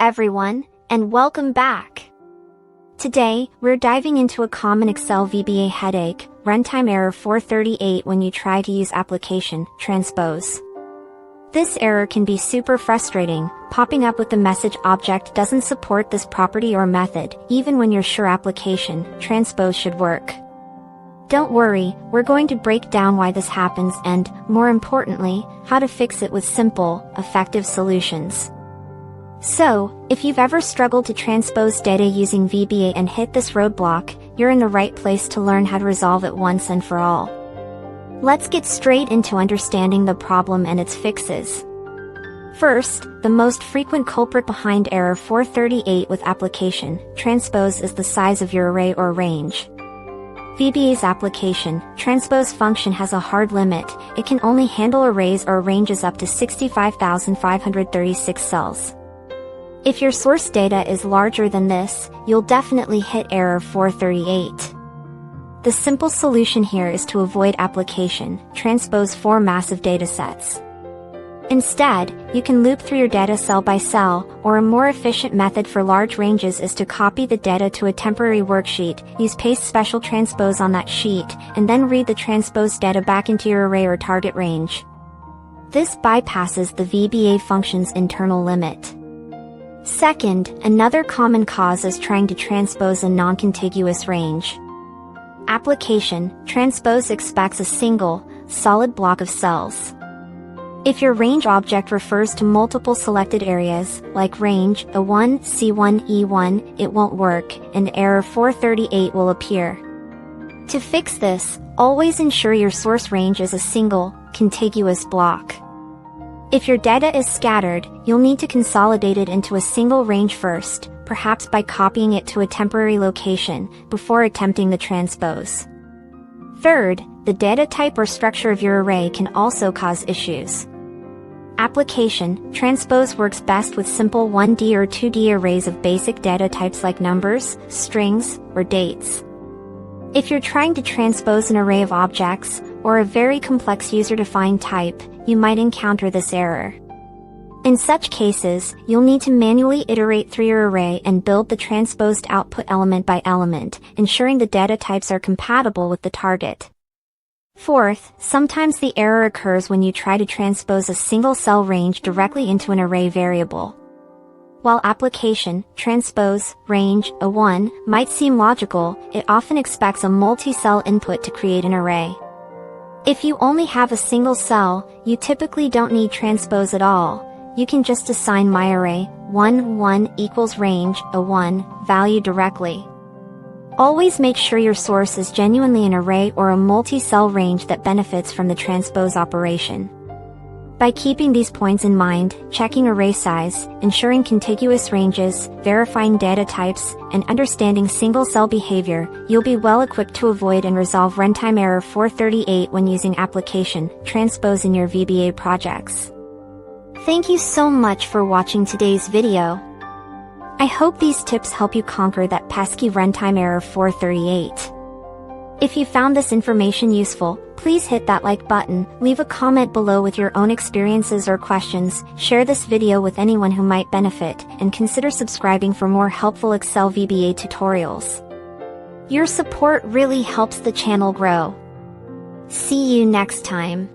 everyone, and welcome back. Today, we're diving into a common Excel VBA headache, runtime error 438 when you try to use Application.Transpose. This error can be super frustrating, popping up with the message object doesn't support this property or method, even when you're sure Application.Transpose should work. Don't worry, we're going to break down why this happens and, more importantly, how to fix it with simple, effective solutions. So, if you've ever struggled to transpose data using VBA and hit this roadblock, you're in the right place to learn how to resolve it once and for all. Let's get straight into understanding the problem and its fixes. First, the most frequent culprit behind error 438 with Application.Transpose is the size of your array or range. VBA's Application.Transpose function has a hard limit. It can only handle arrays or ranges up to 65,536 cells. If your source data is larger than this, you'll definitely hit error 438. The simple solution here is to avoid Application.Transpose for massive datasets. Instead, you can loop through your data cell by cell, or a more efficient method for large ranges is to copy the data to a temporary worksheet, use paste special transpose on that sheet, and then read the transposed data back into your array or target range. This bypasses the VBA function's internal limit. Second, another common cause is trying to transpose a non-contiguous range. Application.Transpose expects a single, solid block of cells. If your range object refers to multiple selected areas, like range A1, C1, E1, it won't work, and error 438 will appear. To fix this, always ensure your source range is a single, contiguous block. If your data is scattered, you'll need to consolidate it into a single range first, perhaps by copying it to a temporary location, before attempting the transpose. Third, the data type or structure of your array can also cause issues. Application.Transpose works best with simple 1D or 2D arrays of basic data types like numbers, strings, or dates. If you're trying to transpose an array of objects, or a very complex user-defined type, you might encounter this error. In such cases, you'll need to manually iterate through your array and build the transposed output element by element, ensuring the data types are compatible with the target. Fourth, sometimes the error occurs when you try to transpose a single cell range directly into an array variable. While Application.Transpose range A1 might seem logical, it often expects a multi-cell input to create an array. If you only have a single cell, you typically don't need transpose at all. You can just assign myArray 1 equals range A1 value directly. Always make sure your source is genuinely an array or a multi-cell range that benefits from the transpose operation. By keeping these points in mind, checking array size, ensuring contiguous ranges, verifying data types, and understanding single-cell behavior, you'll be well equipped to avoid and resolve runtime error 438 when using Application.Transpose in your VBA projects. Thank you so much for watching today's video. I hope these tips help you conquer that pesky runtime error 438. If you found this information useful, please hit that like button, leave a comment below with your own experiences or questions, share this video with anyone who might benefit, and consider subscribing for more helpful Excel VBA tutorials. Your support really helps the channel grow. See you next time.